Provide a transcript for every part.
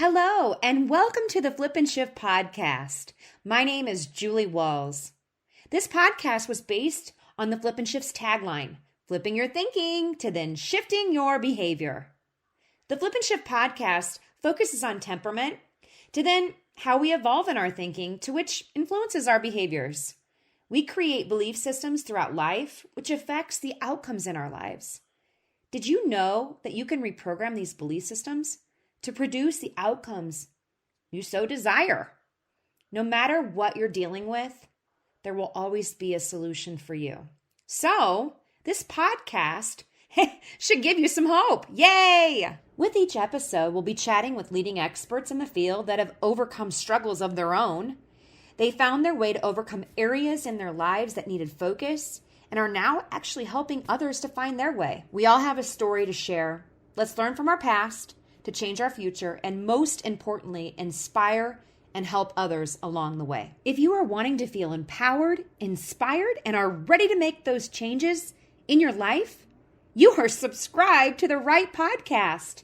Hello, and welcome to the Flip and Shift podcast. My name is Julie Walls. This podcast was based on the Flip and Shift's tagline, flipping your thinking to then shifting your behavior. The Flip and Shift podcast focuses on temperament to then how we evolve in our thinking to which influences our behaviors. We create belief systems throughout life, which affects the outcomes in our lives. Did you know that you can reprogram these belief systems to produce the outcomes you so desire? No matter what you're dealing with, there will always be a solution for you. So, this podcast should give you some hope. Yay! With each episode, we'll be chatting with leading experts in the field that have overcome struggles of their own. They found their way to overcome areas in their lives that needed focus and are now actually helping others to find their way. We all have a story to share. Let's learn from our past to change our future, and most importantly, inspire and help others along the way. If you are wanting to feel empowered, inspired, and are ready to make those changes in your life, you are subscribed to the right podcast.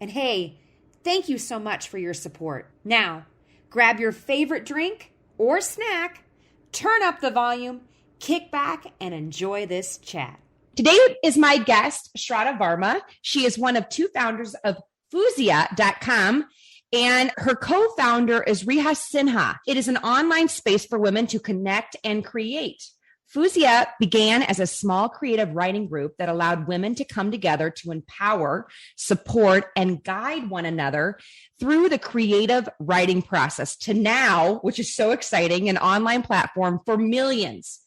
And hey, thank you so much for your support. Now, grab your favorite drink or snack, turn up the volume, kick back, and enjoy this chat. Today is my guest, Shraddha Varma. She is one of two founders of Fuzia.com, and her co-founder is Riya Sinha. It is an online space for women to connect and create. Fuzia began as a small creative writing group that allowed women to come together to empower, support, and guide one another through the creative writing process to now, which is so exciting, an online platform for millions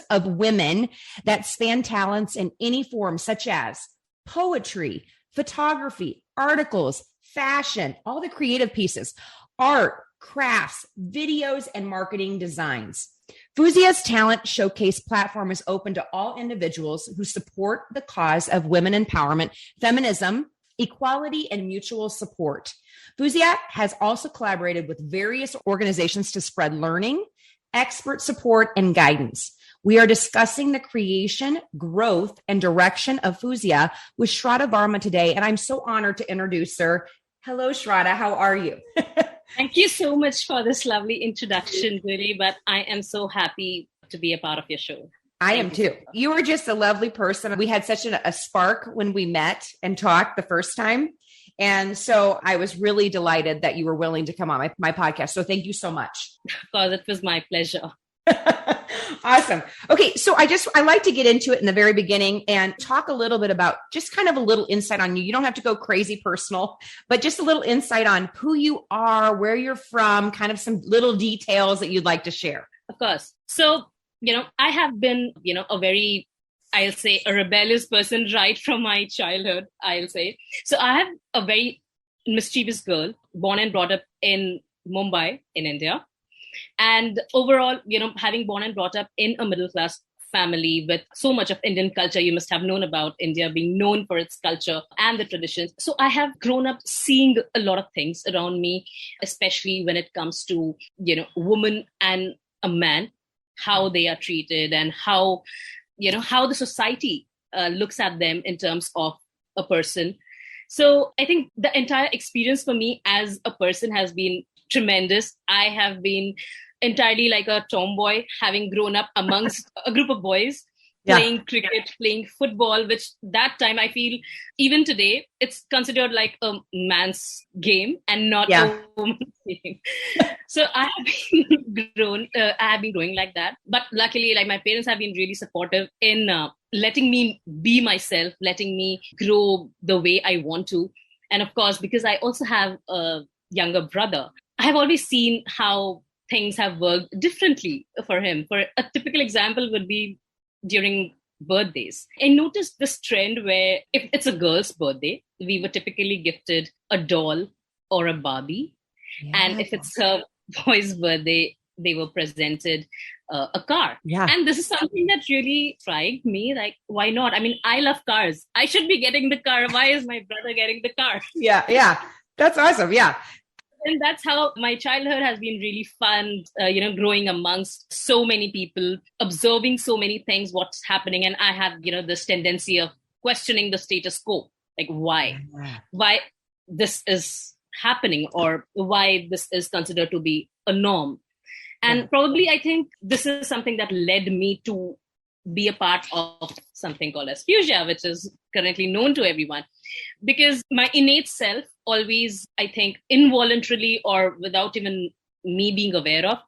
of women that span talents in any form, such as poetry, photography, articles, fashion, all the creative pieces, art, crafts, videos, and marketing designs. Fuzia's talent showcase platform is open to all individuals who support the cause of women empowerment, feminism, equality, and mutual support. Fuzia has also collaborated with various organizations to spread learning, expert support, and guidance. We are discussing the creation, growth, and direction of Fuzia with Shraddha Varma today, and I'm so honored to introduce her. Hello, Shraddha. How are you? Thank you so much for this lovely introduction, Julie, but I am so happy to be a part of your show. I am too. You were just a lovely person. We had such a spark when we met and talked the first time. And so I was really delighted that you were willing to come on my podcast. So thank you so much. Of course, it was my pleasure. Awesome. Okay. So I like to get into it in the very beginning and talk a little bit about just kind of a little insight on you. You don't have to go crazy personal, but just a little insight on who you are, where you're from, kind of some little details that you'd like to share. Of course. So, I have been, I'll say a rebellious person right from my childhood, I'll say. So I have a very mischievous girl, born and brought up in Mumbai in India. And overall, having born and brought up in a middle-class family with so much of Indian culture, you must have known about India being known for its culture and the traditions. So I have grown up seeing a lot of things around me, especially when it comes to, woman and a man, how they are treated and how the society looks at them in terms of a person. So I think the entire experience for me as a person has been tremendous. I have been entirely like a tomboy, having grown up amongst a group of boys, playing cricket, playing football, which that time I feel even today, it's considered like a man's game and not a woman's game. So I have been growing like that. But luckily, like my parents have been really supportive in letting me be myself, letting me grow the way I want to. And of course, because I also have a younger brother, I have always seen how things have worked differently for him. For a typical example would be during birthdays. I noticed this trend where if it's a girl's birthday, we were typically gifted a doll or a Barbie. Yeah. And if it's a boy's birthday, they were presented a car. Yeah. And this is something that really struck me. Like, why not? I mean, I love cars. I should be getting the car. Why is my brother getting the car? Yeah. That's awesome. Yeah. And that's how my childhood has been really fun, growing amongst so many people, observing so many things, what's happening. And I have, this tendency of questioning the status quo. Like, why this is happening or why this is considered to be a norm. And probably I think this is something that led me to be a part of something called as Fuzia, which is currently known to everyone. Because my innate self always, I think, involuntarily or without even me being aware of,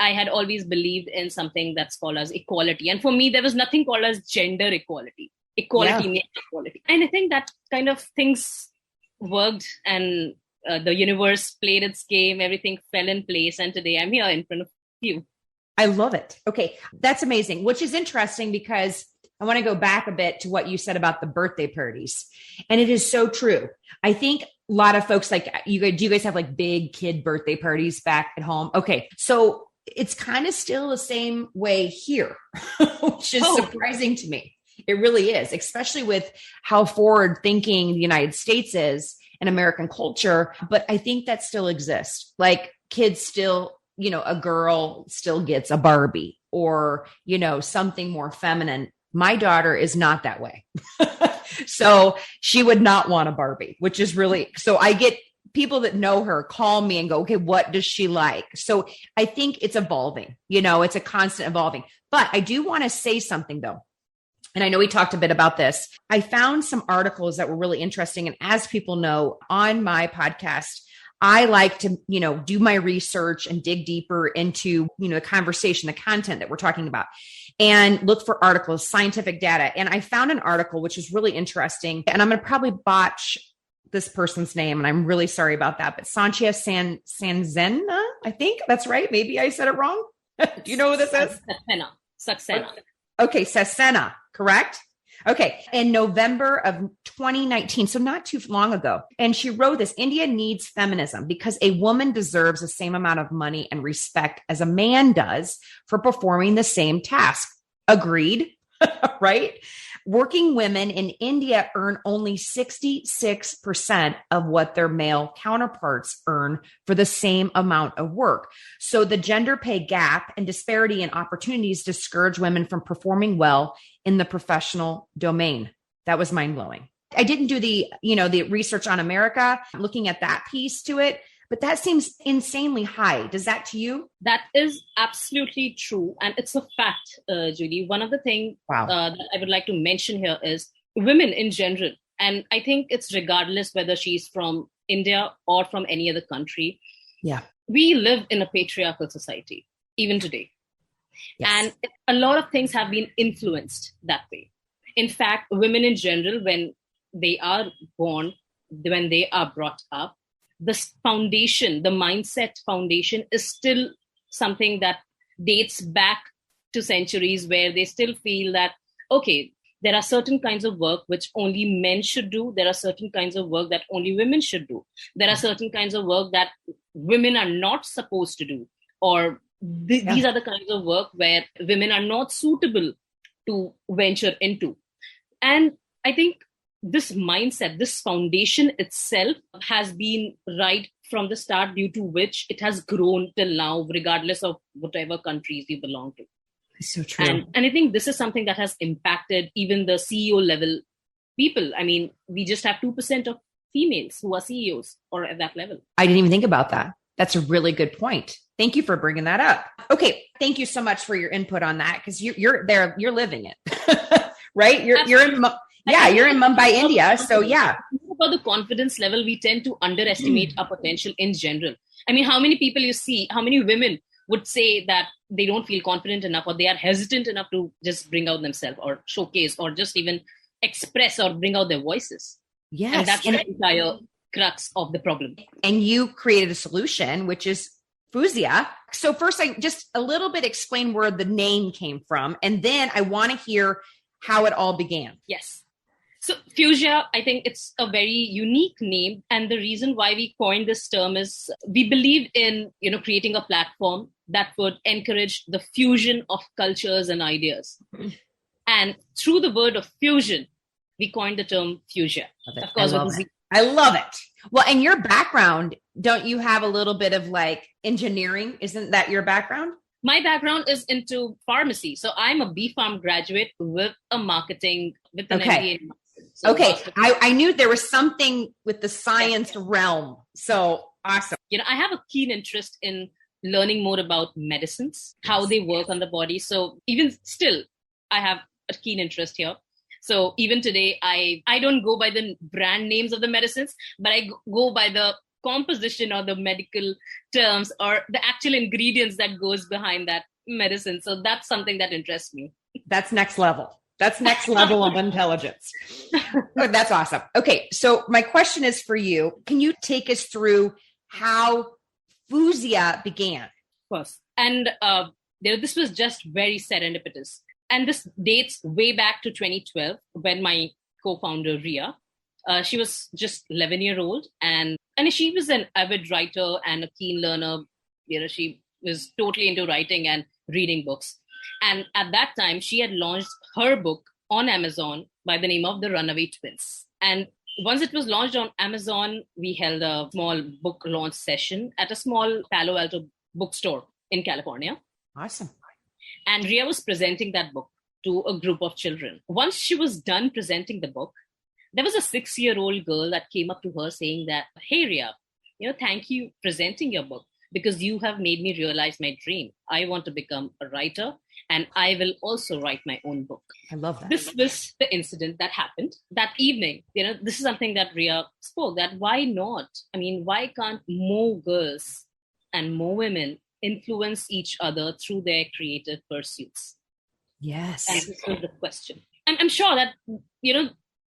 I had always believed in something that's called as equality. And for me, there was nothing called as gender equality. Equality means equality. And I think that kind of things worked and the universe played its game, everything fell in place. And today I'm here in front of you. I love it. Okay. That's amazing, which is interesting because I want to go back a bit to what you said about the birthday parties. And it is so true. I think a lot of folks do you guys have like big kid birthday parties back at home? Okay. So it's kind of still the same way here, which is surprising to me. It really is, especially with how forward thinking the United States is and American culture. But I think that still exists. Like kids still, a girl still gets a Barbie or, something more feminine. My daughter is not that way. So she would not want a Barbie, which is really, so I get people that know her call me and go, okay, what does she like? So I think it's evolving, it's a constant evolving, but I do want to say something though. And I know we talked a bit about this. I found some articles that were really interesting. And as people know on my podcast, I like to, do my research and dig deeper into, the conversation, the content that we're talking about and look for articles, scientific data. And I found an article, which is really interesting. And I'm going to probably botch this person's name. And I'm really sorry about that. But Sanchia Sanzena, I think that's right. Maybe I said it wrong. Do you know who this is? Saxena. Okay. Saxena, correct? Okay. In November of 2019, so not too long ago. And she wrote this, India needs feminism because a woman deserves the same amount of money and respect as a man does for performing the same task. Agreed, right? Working women in India earn only 66% of what their male counterparts earn for the same amount of work. So the gender pay gap and disparity in opportunities discourage women from performing well in the professional domain. That was mind-blowing. I didn't do the research on America, looking at that piece to it, but that seems insanely high. Does that to you? That is absolutely true. And it's a fact, Judy. One of the things that I would like to mention here is women in general. And I think it's regardless whether she's from India or from any other country. Yeah. We live in a patriarchal society, even today. Yes. And a lot of things have been influenced that way. In fact, women in general, when they are born, when they are brought up, the foundation, the mindset foundation is still something that dates back to centuries where they still feel that, okay, there are certain kinds of work which only men should do. There are certain kinds of work that only women should do. There are certain kinds of work that women are not supposed to do, or these are the kinds of work where women are not suitable to venture into. And I think this mindset, this foundation itself has been right from the start, due to which it has grown till now, regardless of whatever countries you belong to. It's so true. And I think this is something that has impacted even the CEO level people. I mean, we just have 2% of females who are CEOs or at that level. I didn't even think about that. That's a really good point. Thank you for bringing that up. Okay. Thank you so much for your input on that, because you're there, you're living it, right? You're in Mumbai, India. So yeah. About the confidence level, we tend to underestimate our potential in general. I mean, how many people you see, how many women would say that they don't feel confident enough, or they are hesitant enough to just bring out themselves or showcase or just even express or bring out their voices. Yes. And that's the entire crux of the problem. And you created a solution, which is Fuzia. So first, I just a little bit explain where the name came from. And then I want to hear how it all began. Yes. So Fuzia, I think it's a very unique name. And the reason why we coined this term is we believed in, creating a platform that would encourage the fusion of cultures and ideas. And through the word of fusion, we coined the term Fuzia. Of course, I love it. Well, and your background, don't you have a little bit of like engineering? Isn't that your background? My background is into pharmacy. So I'm a B Pharm graduate with a marketing, with an MBA in marketing. So okay. I knew there was something with the science realm. So awesome. I have a keen interest in learning more about medicines, how they work on the body. So even still, I have a keen interest here. So even today, I don't go by the brand names of the medicines, but I go by the composition or the medical terms or the actual ingredients that goes behind that medicine. So that's something that interests me. That's next level. That's next level of intelligence. Oh, that's awesome. Okay. So my question is for you. Can you take us through how Fuzia began? Of course. And this was just very serendipitous. And this dates way back to 2012 when my co-founder, Riya, she was just 11-year-old and she was an avid writer and a keen learner. She was totally into writing and reading books. And at that time, she had launched her book on Amazon by the name of The Runaway Twins. And once it was launched on Amazon, we held a small book launch session at a small Palo Alto bookstore in California. Awesome. And Riya was presenting that book to a group of children. Once she was done presenting the book, there was a 6-year-old girl that came up to her saying that, "Hey, Riya, thank you for presenting your book because you have made me realize my dream. I want to become a writer and I will also write my own book." I love that. This was the incident that happened that evening. This is something that Riya spoke, that why not? I mean, why can't more girls and more women influence each other through their creative pursuits? Yes. And this was the question. And I'm sure that,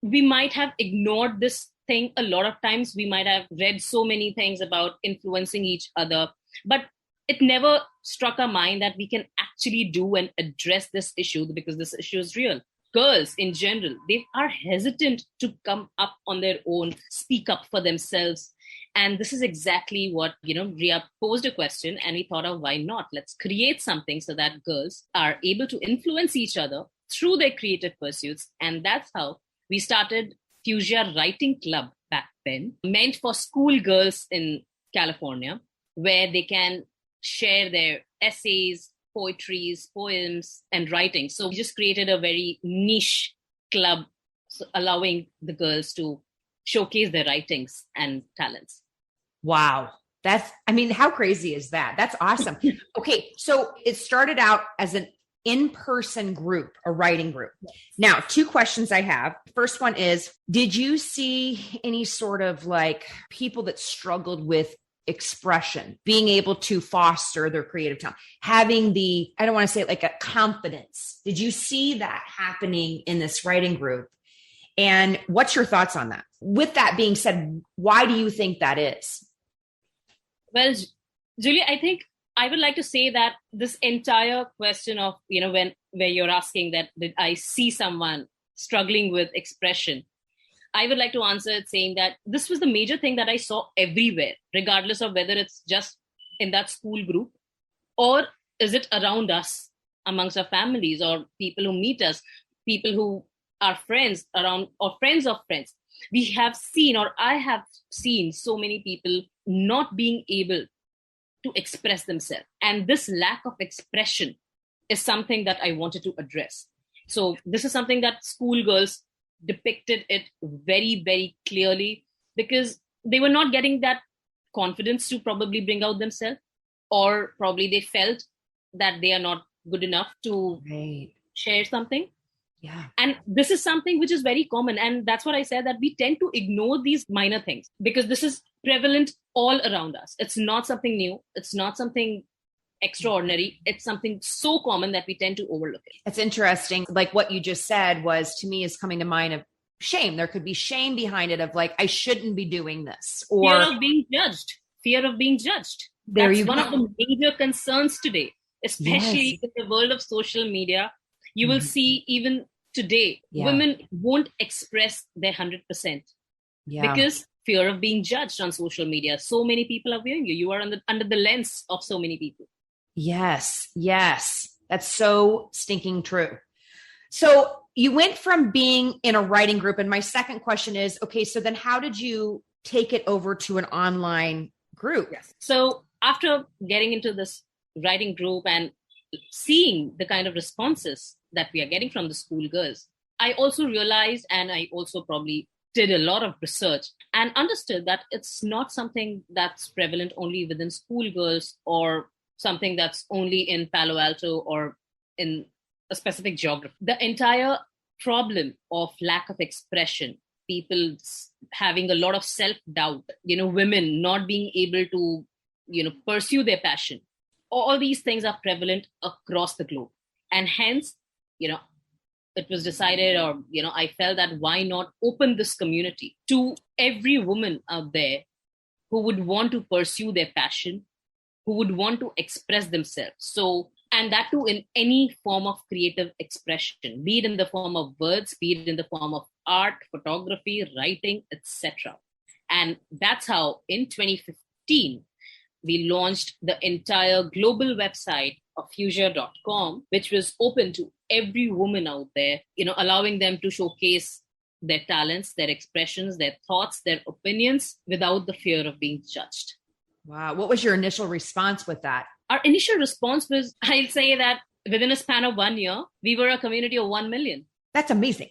we might have ignored this thing a lot of times. We might have read so many things about influencing each other, but it never struck our mind that we can actually do and address this issue because this issue is real. Girls in general, they are hesitant to come up on their own, speak up for themselves. And this is exactly what, Riya posed a question and we thought of why not? Let's create something so that girls are able to influence each other through their creative pursuits. And that's how we started Fuzia Writing Club back then, meant for school girls in California, where they can share their essays, poetries, poems, and writing. So we just created a very niche club, allowing the girls to showcase their writings and talents. Wow. How crazy is that? That's awesome. Okay. So it started out as an in-person group, a writing group. Yes. Now, 2 questions I have. First one is, did you see any sort of people that struggled with expression, being able to foster their creative talent, having I don't want to say a confidence? Did you see that happening in this writing group? And what's your thoughts on that? With that being said, why do you think that is? Well, Julie, I think I would like to say that this entire question of, where you're asking that, did I see someone struggling with expression? I would like to answer it saying that this was the major thing that I saw everywhere, regardless of whether it's just in that school group or is it around us, amongst our families or people who meet us, people who are friends around or friends of friends. We have seen, or I have seen, so many people not being able to express themselves. And this lack of expression is something that I wanted to address. So this is something that schoolgirls depicted it very, very clearly because they were not getting that confidence to probably bring out themselves, or probably they felt that they are not good enough to share something. Yeah. And this is something which is very common. And that's what I said, that we tend to ignore these minor things because this is prevalent all around us. It's not something new. It's not something extraordinary. It's something so common that we tend to overlook it. It's interesting. What you just said to me is coming to mind of shame. There could be shame behind it of I shouldn't be doing this. Or fear of being judged. That's one of the major concerns today, especially in the world of social media. You will see even today, women won't express their 100% because fear of being judged on social media. So many people are viewing you. You are under the lens of so many people. Yes. That's so stinking true. So you went from being in a writing group. And my second question is, okay, so then how did you take it over to an online group? Yes. So after getting into this writing group and seeing the kind of responses that we are getting from the schoolgirls, I also realized, and I also probably did a lot of research and understood that it's not something that's prevalent only within schoolgirls or something that's only in Palo Alto or in a specific geography. The entire problem of lack of expression, people having a lot of self-doubt, women not being able to, pursue their passion. All these things are prevalent across the globe. And hence, it was decided, or, I felt that why not open this community to every woman out there who would want to pursue their passion, who would want to express themselves. So, and that too in any form of creative expression, be it in the form of words, be it in the form of art, photography, writing, etc. And that's how in 2015, we launched the entire global website of Fuzia.com, which was open to every woman out there, allowing them to showcase their talents, their expressions, their thoughts, their opinions without the fear of being judged. Wow. What was your initial response with that? Our initial response was, I'll say that within a span of 1 year, we were a community of 1 million. That's amazing.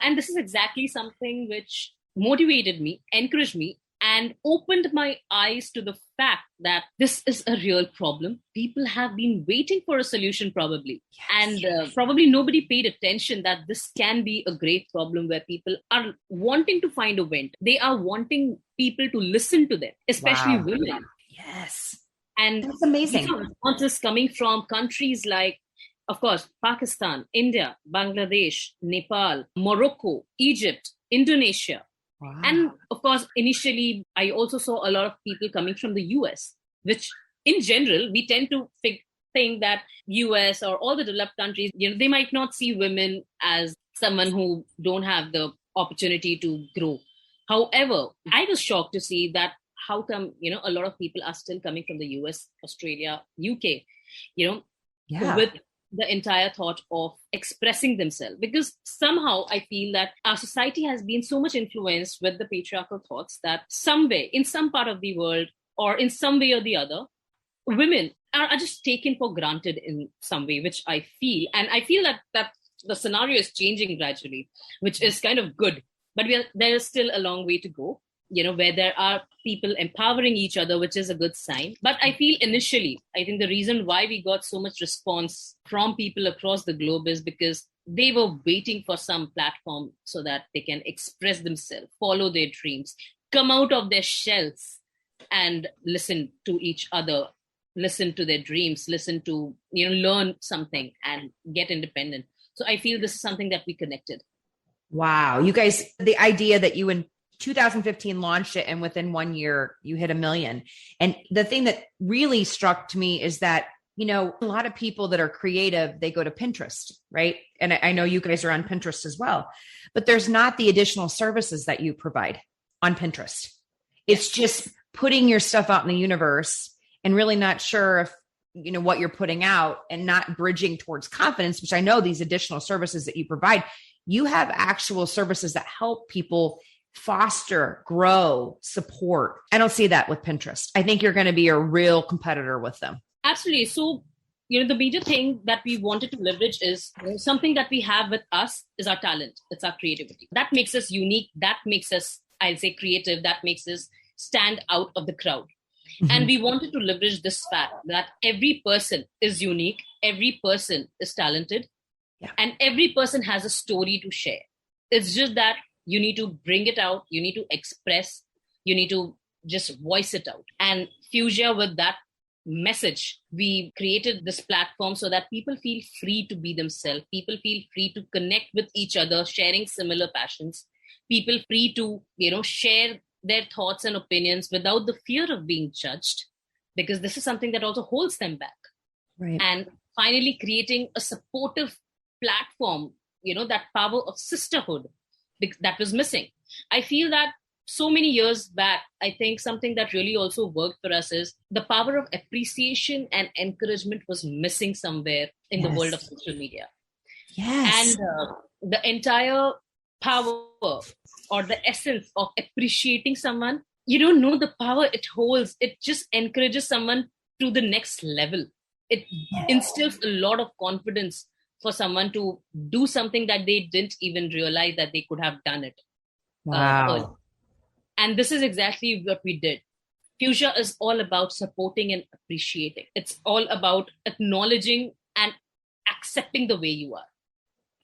And this is exactly something which motivated me, encouraged me, and opened my eyes to the fact that this is a real problem. People have been waiting for a solution probably. Yes, and probably nobody paid attention that this can be a great problem where people are wanting to find a vent. They are wanting people to listen to them, especially women. Yes. And that's amazing. These are responses coming from countries like, of course, Pakistan, India, Bangladesh, Nepal, Morocco, Egypt, Indonesia. Wow. And of course, initially, I also saw a lot of people coming from the US, which in general, we tend to think that US or all the developed countries, they might not see women as someone who don't have the opportunity to grow. However, I was shocked to see that how come, a lot of people are still coming from the US, Australia, UK, with the entire thought of expressing themselves. Because somehow I feel that our society has been so much influenced with the patriarchal thoughts that somewhere, in some part of the world, or in some way or the other, women are just taken for granted in some way, which I feel. And I feel that the scenario is changing gradually, which is kind of good. But there is still a long way to go, where there are people empowering each other, which is a good sign. But I feel initially, I think the reason why we got so much response from people across the globe is because they were waiting for some platform so that they can express themselves, follow their dreams, come out of their shells and listen to each other, listen to their dreams, listen to, learn something and get independent. So I feel this is something that we connected. Wow. You guys, the idea that you in 2015 launched it and within 1 year you hit 1 million. And the thing that really struck to me is that, a lot of people that are creative, they go to Pinterest, right? And I know you guys are on Pinterest as well, but there's not the additional services that you provide on Pinterest. It's just putting your stuff out in the universe and really not sure if, what you're putting out and not bridging towards confidence, which I know these additional services that you provide, you have actual services that help people foster, grow, support. I don't see that with Pinterest. I think you're going to be a real competitor with them. Absolutely. So, the major thing that we wanted to leverage is something that we have with us is our talent. It's our creativity. That makes us unique. That makes us, I'll say, creative. That makes us stand out of the crowd. Mm-hmm. And we wanted to leverage this fact that every person is unique. Every person is talented. Yeah. And every person has a story to share. It's just that you need to bring it out. You need to express. You need to just voice it out. And Fuzia, with that message, we created this platform so that people feel free to be themselves. People feel free to connect with each other, sharing similar passions. People free to, share their thoughts and opinions without the fear of being judged, because this is something that also holds them back. Right. And finally, creating a supportive platform, that power of sisterhood that was missing. I feel that so many years back, I think something that really also worked for us is the power of appreciation and encouragement was missing somewhere in the world of social media. Yes. And the entire power or the essence of appreciating someone, you don't know the power it holds. It just encourages someone to the next level. It instills a lot of confidence for someone to do something that they didn't even realize that they could have done it. Wow. And this is exactly what we did. Fuzia is all about supporting and appreciating. It's all about acknowledging and accepting the way you are.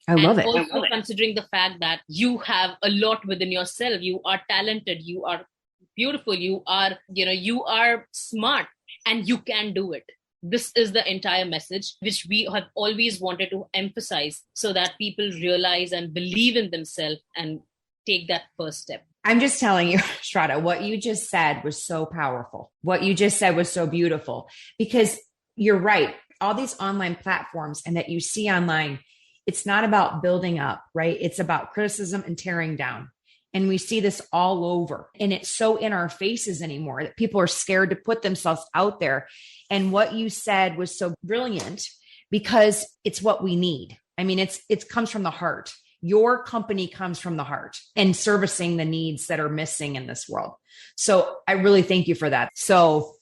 I love it. And also considering the fact that you have a lot within yourself. You are talented. You are beautiful. You are smart, and you can do it. This is the entire message which we have always wanted to emphasize, so that people realize and believe in themselves and take that first step. I'm just telling you, Shraddha, what you just said was so powerful. What you just said was so beautiful, because you're right. All these online platforms and that you see online, it's not about building up, right? It's about criticism and tearing down. And we see this all over, and it's so in our faces anymore that people are scared to put themselves out there. And what you said was so brilliant, because it's what we need. I mean, it comes from the heart. Your company comes from the heart and servicing the needs that are missing in this world. So I really thank you for that. So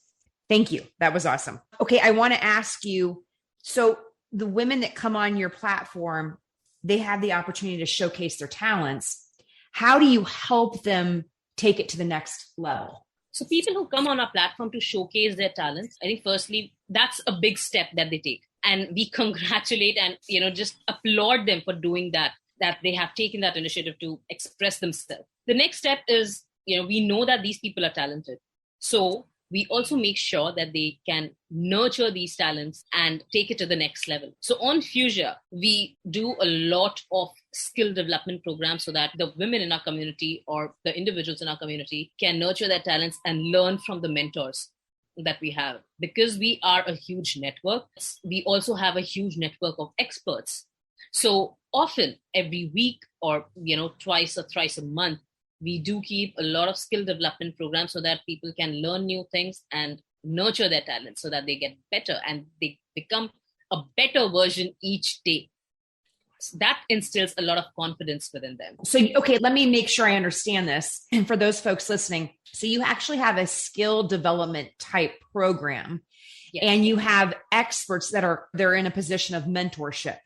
thank you. That was awesome. Okay. I want to ask you, so the women that come on your platform, they have the opportunity to showcase their talents. How do you help them take it to the next level? So people who come on our platform to showcase their talents, I think firstly, that's a big step that they take. And we congratulate and, just applaud them for doing that they have taken that initiative to express themselves. The next step is, we know that these people are talented. So we also make sure that they can nurture these talents and take it to the next level. So on Fuzia, we do a lot of skill development programs so that the women in our community or the individuals in our community can nurture their talents and learn from the mentors that we have. Because we are a huge network, we also have a huge network of experts. So often every week or, twice or thrice a month, we do keep a lot of skill development programs so that people can learn new things and nurture their talents so that they get better and they become a better version each day. So that instills a lot of confidence within them. So, okay, let me make sure I understand this. And for those folks listening, so you actually have a skill development type program. Yes. And you have experts they're in a position of mentorship.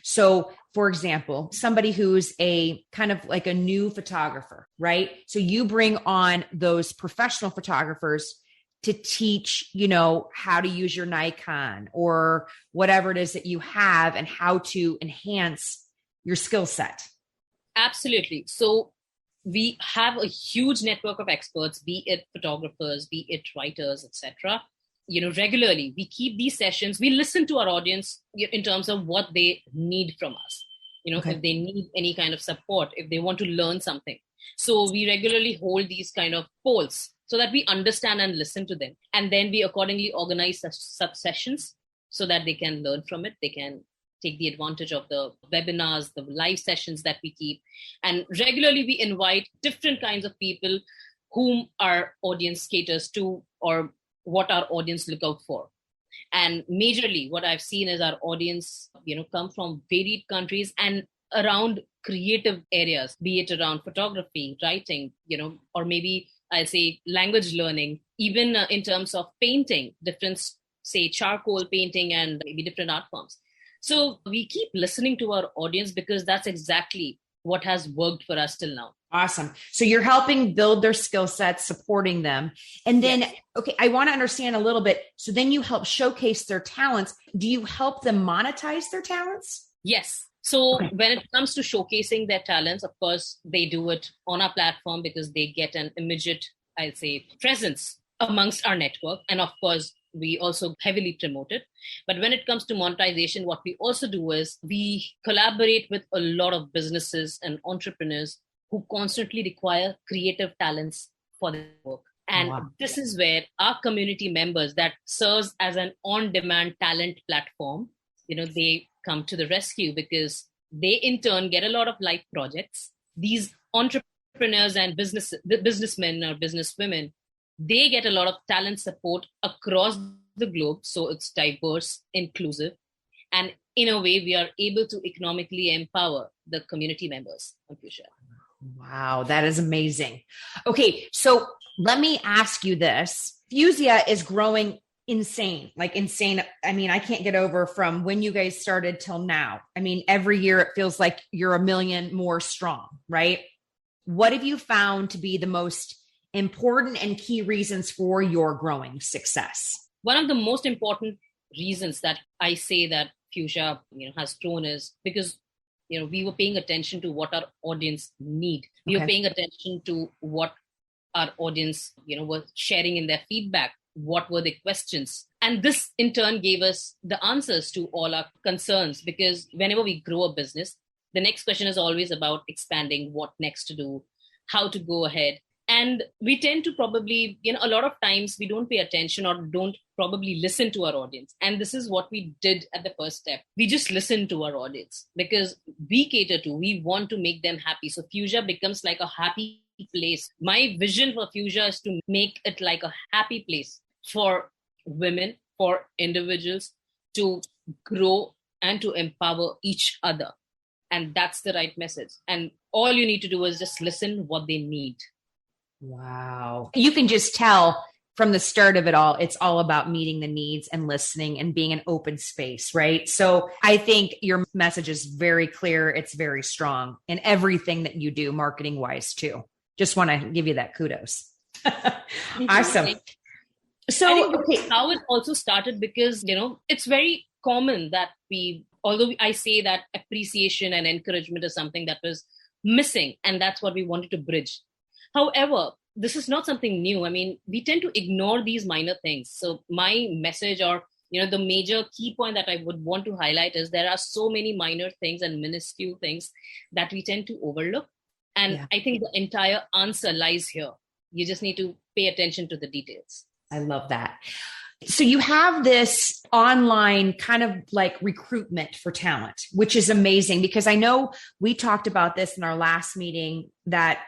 So for example, somebody who's a kind of like a new photographer, right? So you bring on those professional photographers to teach, how to use your Nikon or whatever it is that you have and how to enhance your skill set. Absolutely. So we have a huge network of experts, be it photographers, be it writers, etc. Regularly, we keep these sessions. We listen to our audience in terms of what they need from us. Okay. If they need any kind of support, if they want to learn something. So we regularly hold these kind of polls so that we understand and listen to them. And then we accordingly organize such sessions so that they can learn from it. They can take the advantage of the webinars, the live sessions that we keep. And regularly we invite different kinds of people whom our audience caters to or what our audience look out for. And majorly what I've seen is our audience, come from varied countries and around creative areas, be it around photography, writing, or maybe I'll say language learning, even in terms of painting, different, say charcoal painting and maybe different art forms. So we keep listening to our audience because that's exactly what has worked for us till now. Awesome. So you're helping build their skill sets, supporting them. And then, yes. Okay, I want to understand a little bit. So then you help showcase their talents. Do you help them monetize their talents? Yes. So when it comes to showcasing their talents, of course, they do it on our platform because they get an immediate, I'll say, presence amongst our network. And of course, we also heavily promote it. But when it comes to monetization, what we also do is we collaborate with a lot of businesses and entrepreneurs who constantly require creative talents for their work. And This is where our community members that serves as an on-demand talent platform, they come to the rescue because they in turn get a lot of live projects. These entrepreneurs and businessmen or businesswomen, they get a lot of talent support across the globe. So it's diverse, inclusive. And in a way, we are able to economically empower the community members of Fuzia. Wow, that is amazing. Okay, so let me ask you this. Fuzia is growing insane, like insane. I mean, I can't get over from when you guys started till now. I mean, every year it feels like you're a million more strong, right? What have you found to be the most important and key reasons for your growing success? One of the most important reasons that I say that Fuzia, has grown is because, we were paying attention to what our audience need. We were paying attention to what our audience, was sharing in their feedback. What were the questions? And this in turn gave us the answers to all our concerns, because whenever we grow a business, the next question is always about expanding, what next to do, how to go ahead. And we tend to probably, a lot of times we don't pay attention or don't probably listen to our audience. And this is what we did at the first step. We just listened to our audience because we we want to make them happy. So Fuzia becomes like a happy place. My vision for Fuzia is to make it like a happy place for women, for individuals to grow and to empower each other. And that's the right message. And all you need to do is just listen what they need. Wow. You can just tell from the start of it all, it's all about meeting the needs and listening and being an open space, right? So I think your message is very clear. It's very strong in everything that you do, marketing wise too. Just want to give you that kudos. Awesome. So how it also started because, it's very common that although I say that appreciation and encouragement is something that was missing, and that's what we wanted to bridge. However, this is not something new. I mean, we tend to ignore these minor things. So my message or, the major key point that I would want to highlight is there are so many minor things and minuscule things that we tend to overlook. And I think the entire answer lies here. You just need to pay attention to the details. I love that. So you have this online kind of like recruitment for talent, which is amazing because I know we talked about this in our last meeting that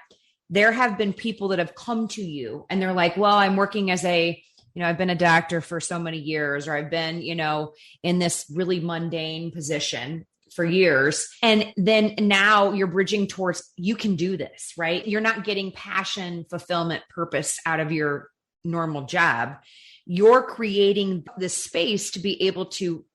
there have been people that have come to you and they're like, well, I'm working as I've been a doctor for so many years, or I've been, in this really mundane position for years. And then now you're bridging towards, you can do this, right? You're not getting passion, fulfillment, purpose out of your normal job. You're creating this space to be able to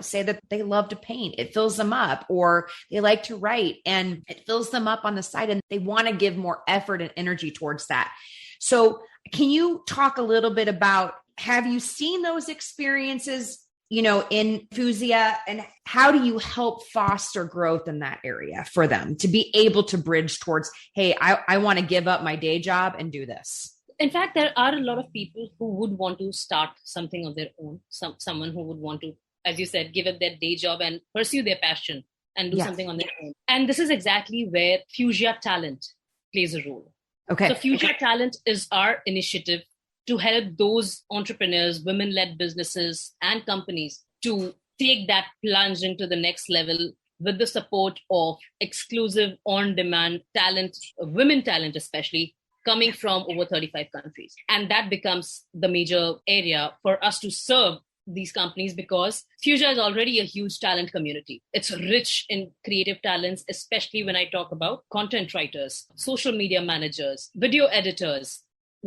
say that they love to paint. It fills them up, or they like to write and it fills them up on the side and they want to give more effort and energy towards that. So can you talk a little bit about, have you seen those experiences, in Fuzia, and how do you help foster growth in that area for them to be able to bridge towards, hey, I want to give up my day job and do this? In fact, there are a lot of people who would want to start something of their own. Someone who would want to, as you said, give up their day job and pursue their passion and do something on their own. And this is exactly where Fuzia Talent plays a role. Okay. So Fuzia Talent is our initiative to help those entrepreneurs, women-led businesses and companies to take that plunge into the next level with the support of exclusive on-demand talent, women talent especially, coming from over 35 countries. And that becomes the major area for us to serve these companies because Fuzia is already a huge talent community. It's rich in creative talents, especially when I talk about content writers, social media managers, video editors,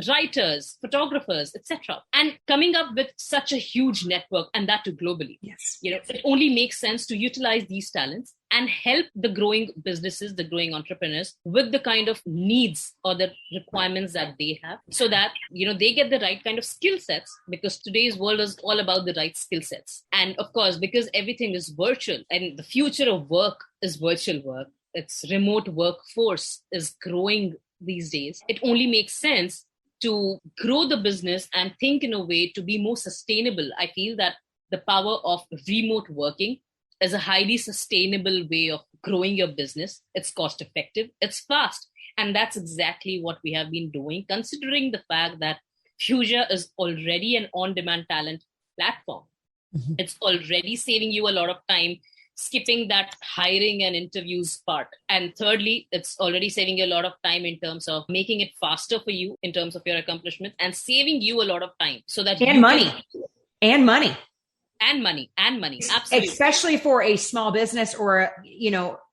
writers, photographers, etc. And coming up with such a huge network, and that too globally. Yes. It only makes sense to utilize these talents and help the growing businesses, the growing entrepreneurs with the kind of needs or the requirements that they have so that, they get the right kind of skill sets, because today's world is all about the right skill sets. And of course, because everything is virtual and the future of work is virtual work, it's remote workforce is growing these days. It only makes sense to grow the business and think in a way to be more sustainable. I feel that the power of remote working is a highly sustainable way of growing your business. It's cost effective, it's fast. And that's exactly what we have been doing, considering the fact that Fuzia is already an on-demand talent platform. Mm-hmm. It's already saving you a lot of time, skipping that hiring and interviews part. And thirdly, it's already saving you a lot of time in terms of making it faster for you in terms of your accomplishment and saving you a lot of time so that money. Absolutely. Especially for a small business or,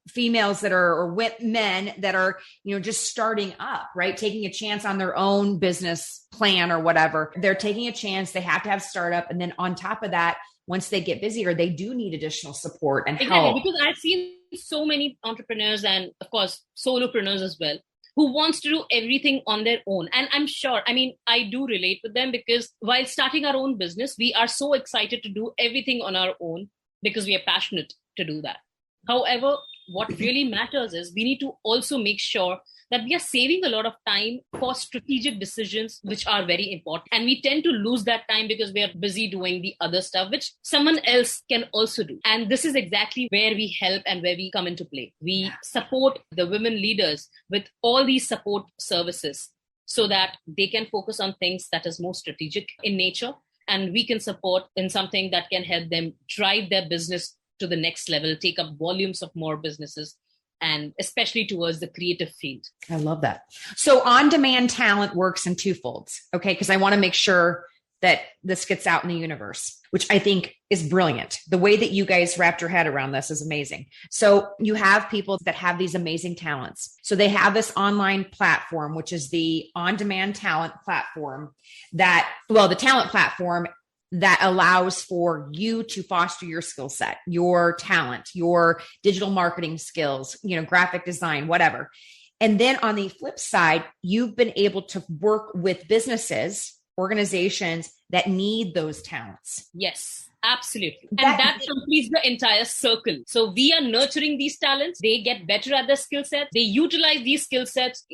females that are, or men that are, just starting up, right? Taking a chance on their own business plan or whatever. They're taking a chance. They have to have startup. And then on top of that, once they get busier, they do need additional support and help. Because I've seen so many entrepreneurs and of course, solopreneurs as well, who wants to do everything on their own. And I'm sure, I do relate with them because while starting our own business, we are so excited to do everything on our own because we are passionate to do that. However, what really matters is we need to also make sure that we are saving a lot of time for strategic decisions, which are very important. And we tend to lose that time because we are busy doing the other stuff, which someone else can also do. And this is exactly where we help and where we come into play. We support the women leaders with all these support services so that they can focus on things that is more strategic in nature. And we can support in something that can help them drive their business to the next level, take up volumes of more businesses, and especially towards the creative field. I love that. So on-demand talent works in two folds, okay? Because I want to make sure that this gets out in the universe, which I think is brilliant. The way that you guys wrapped your head around this is amazing. So you have people that have these amazing talents. So they have this online platform, which is the on-demand talent platform the talent platform that allows for you to foster your skill set, your talent, your digital marketing skills, graphic design, whatever. And then on the flip side, you've been able to work with businesses, organizations that need those talents. Yes, absolutely. And that completes the entire circle. So we are nurturing these talents. They get better at their skill sets. They utilize these skill sets,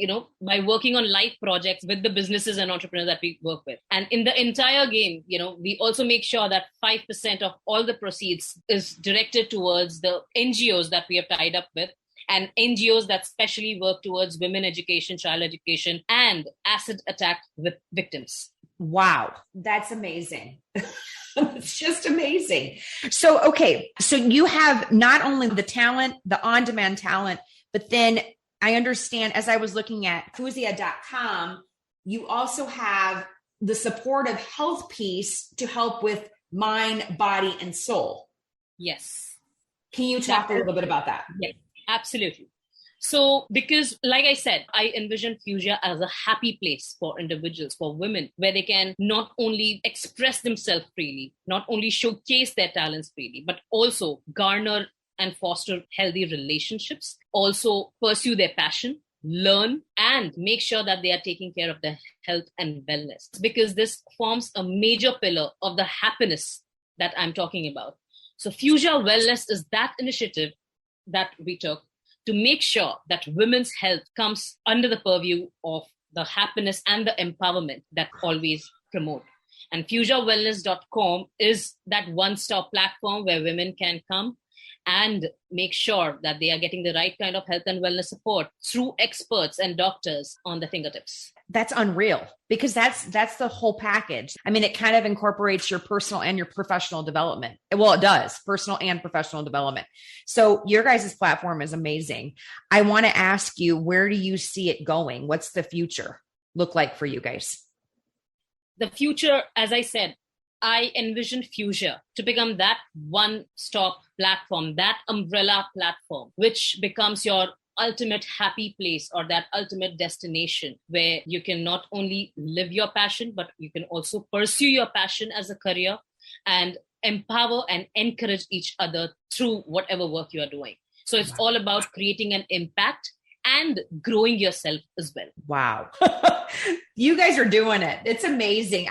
by working on live projects with the businesses and entrepreneurs that we work with. And in the entire game, we also make sure that 5% of all the proceeds is directed towards the NGOs that we have tied up with, and NGOs that specially work towards women education, child education, and acid attack victims. Wow, that's amazing. It's just amazing. So, okay. So you have not only the talent, the on-demand talent, but then I understand as I was looking at Fuzia.com, you also have the supportive health piece to help with mind, body, and soul. Yes. Can you talk a little bit about that? Yes, absolutely. So, because like I said, I envision Fuzia as a happy place for individuals, for women, where they can not only express themselves freely, not only showcase their talents freely, but also garner and foster healthy relationships, also pursue their passion, learn, and make sure that they are taking care of their health and wellness. Because this forms a major pillar of the happiness that I'm talking about. So Fuzia Wellness is that initiative that we took to make sure that women's health comes under the purview of the happiness and the empowerment that always promote. And FuziaWellness.com is that one-stop platform where women can come and make sure that they are getting the right kind of health and wellness support through experts and doctors on the fingertips. That's unreal because that's the whole package. I mean, it kind of incorporates your personal and your professional development. Well, it does, personal and professional development. So your guys' platform is amazing. I want to ask you, where do you see it going? What's the future look like for you guys? The future, as I said, I envision Fuzia to become that one-stop platform, that umbrella platform, which becomes your ultimate happy place or that ultimate destination where you can not only live your passion, but you can also pursue your passion as a career and empower and encourage each other through whatever work you are doing. So it's all about creating an impact and growing yourself as well. Wow. You guys are doing it. It's amazing.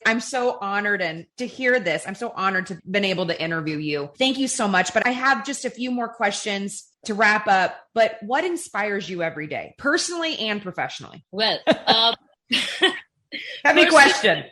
I'm so honored and to hear this. I'm so honored to have been able to interview you. Thank you so much. But I have just a few more questions to wrap up. But what inspires you every day, personally and professionally? Well, heavy question.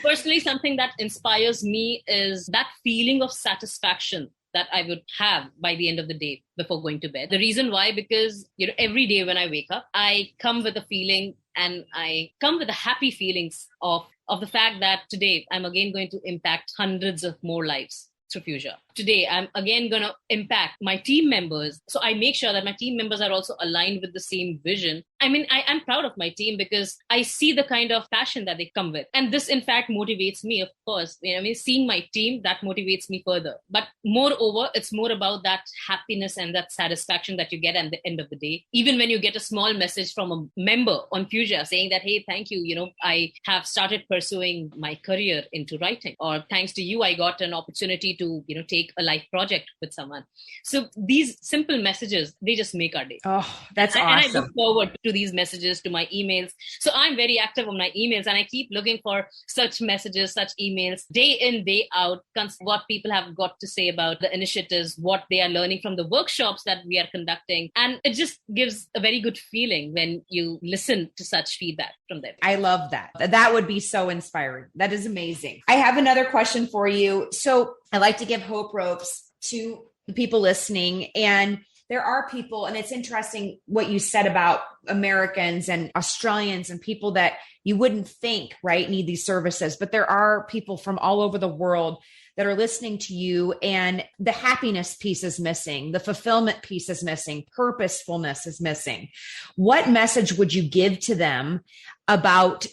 Personally, something that inspires me is that feeling of satisfaction that I would have by the end of the day before going to bed. The reason why, because every day when I wake up, I come with a feeling and I come with the happy feelings of the fact that today I'm again going to impact hundreds of more lives through Fuzia. Today, I'm again going to impact my team members. So I make sure that my team members are also aligned with the same vision I'm proud of my team because I see the kind of passion that they come with. And this, in fact, motivates me, of course. Seeing my team, that motivates me further. But moreover, it's more about that happiness and that satisfaction that you get at the end of the day. Even when you get a small message from a member on Fuzia saying that, hey, thank you, I have started pursuing my career into writing, or thanks to you, I got an opportunity to, take a life project with someone. So these simple messages, they just make our day. Oh, that's awesome. And I look forward to these messages, to my emails. So I'm very active on my emails, and I keep looking for such messages, such emails, day in, day out, what people have got to say about the initiatives, what they are learning from the workshops that we are conducting. And it just gives a very good feeling when you listen to such feedback from them. I love that. That would be so inspiring. That is amazing. I have another question for you. So I like to give hope ropes to the people listening, and there are people, and it's interesting what you said about Americans and Australians and people that you wouldn't think, right, need these services. But there are people from all over the world that are listening to you, and the happiness piece is missing. The fulfillment piece is missing. Purposefulness is missing. What message would you give to them about,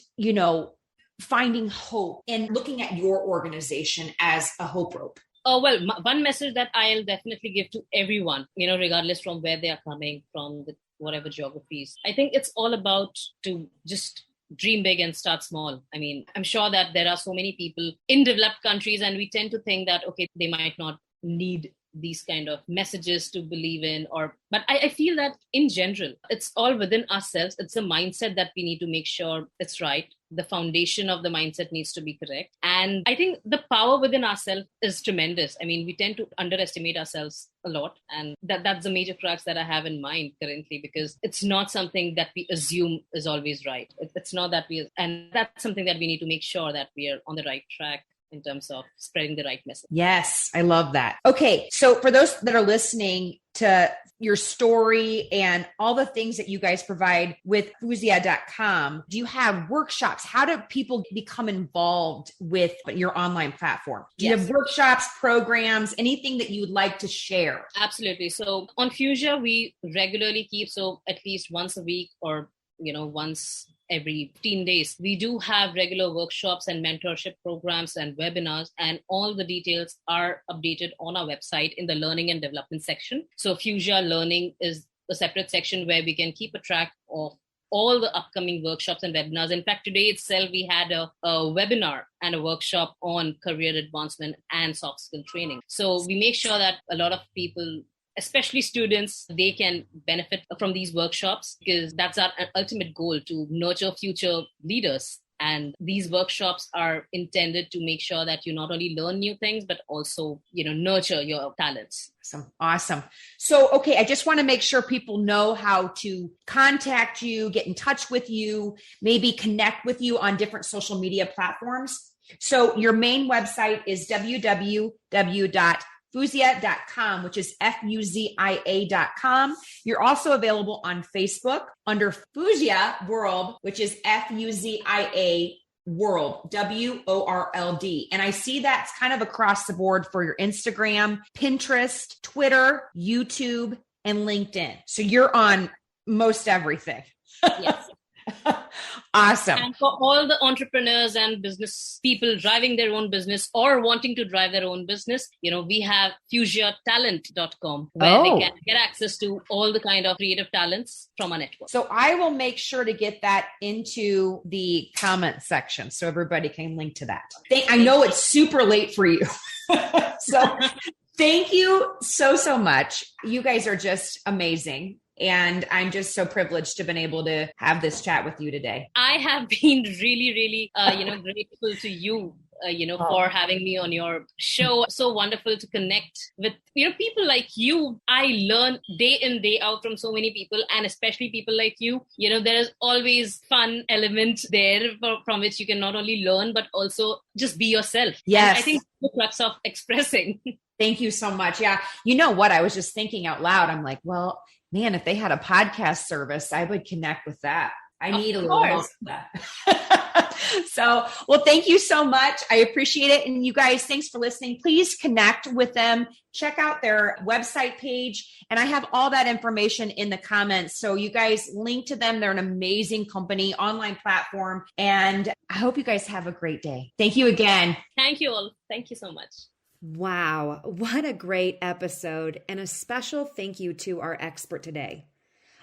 finding hope and looking at your organization as a hope rope? Oh, well, one message that I'll definitely give to everyone, regardless from where they are coming from, whatever geographies. I think it's all about to just dream big and start small. I'm sure that there are so many people in developed countries, and we tend to think that, okay, they might not need these kind of messages to believe in, but I feel that in general, it's all within ourselves. It's a mindset that we need to make sure it's right. The foundation of the mindset needs to be correct. And I think the power within ourselves is tremendous. We tend to underestimate ourselves a lot. And that's the major crux that I have in mind currently, because it's not something that we assume is always right. It's not that and that's something that we need to make sure that we are on the right track in terms of spreading the right message. Yes, I love that. Okay, so for those that are listening to your story and all the things that you guys provide with Fuzia.com, do you have workshops? How do people become involved with your online platform? Do you have workshops, programs, anything that you would like to share? Absolutely. So on Fuzia, we regularly keep, at least once a week or, once every 15 days. We do have regular workshops and mentorship programs and webinars, and all the details are updated on our website in the learning and development section. So Fuzia Learning is a separate section where we can keep a track of all the upcoming workshops and webinars. In fact, today itself, we had a webinar and a workshop on career advancement and soft skill training. So we make sure that a lot of people, especially students, they can benefit from these workshops, because that's our ultimate goal, to nurture future leaders. And these workshops are intended to make sure that you not only learn new things, but also, nurture your talents. Awesome. So, okay, I just want to make sure people know how to contact you, get in touch with you, maybe connect with you on different social media platforms. So your main website is www.fuzia.com, which is Fuzia.com. You're also available on Facebook under Fuzia World, which is Fuzia World, WORLD. And I see that's kind of across the board for your Instagram, Pinterest, Twitter, YouTube, and LinkedIn. So you're on most everything. Yes. Awesome. And for all the entrepreneurs and business people driving their own business or wanting to drive their own business, we have fusiatalent.com, where they can get access to all the kind of creative talents from our network. So I will make sure to get that into the comment section so everybody can link to that. I know it's super late for you. So thank you so much. You guys are just amazing. And I'm just so privileged to have been able to have this chat with you today. I have been really, grateful to you, for having me on your show. So wonderful to connect with, people like you. I learn day in, day out from so many people, and especially people like you. There is always fun element there from which you can not only learn, but also just be yourself. Yes. And I think the crux of expressing. Thank you so much. Yeah. You know what? I was just thinking out loud. I'm like, well, man, if they had a podcast service, I would connect with that. I need a little help with that. So, well, thank you so much. I appreciate it. And you guys, thanks for listening. Please connect with them. Check out their website page. And I have all that information in the comments. So you guys link to them. They're an amazing company, online platform. And I hope you guys have a great day. Thank you again. Thank you all. Thank you so much. Wow, what a great episode, and a special thank you to our expert today.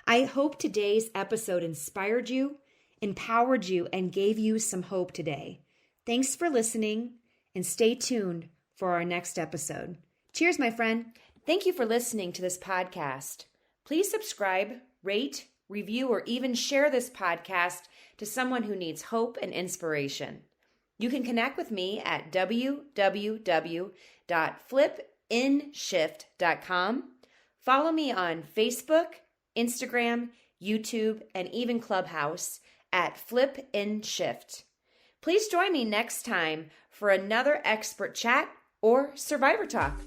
I hope today's episode inspired you, empowered you, and gave you some hope today. Thanks for listening, and stay tuned for our next episode. Cheers, my friend. Thank you for listening to this podcast. Please subscribe, rate, review, or even share this podcast to someone who needs hope and inspiration. You can connect with me at www.flipinshift.com. Follow me on Facebook, Instagram, YouTube, and even Clubhouse at Flip in Shift. Please join me next time for another expert chat or survivor talk.